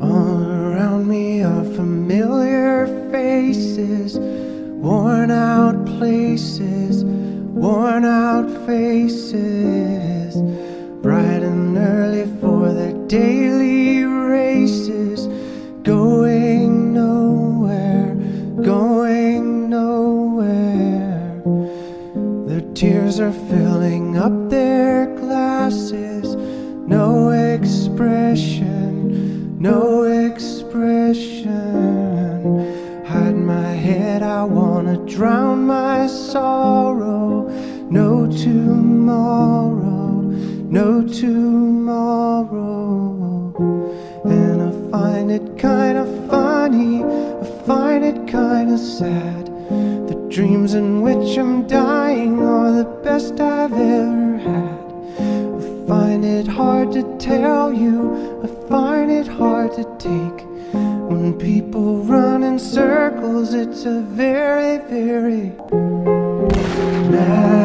All around me are familiar faces, worn out places, worn out faces, bright and early for their daily races, going nowhere, going nowhere. Their tears are filling up their glasses, no expression, no expression. Hide my head, I wanna drown my sorrow. No tomorrow, no tomorrow. And I find it kinda funny, I find it kinda sad. The dreams in which I'm dying are the best I've ever had. I find it hard to tell you, I find it hard to take. When people run in circles, it's a very, very mad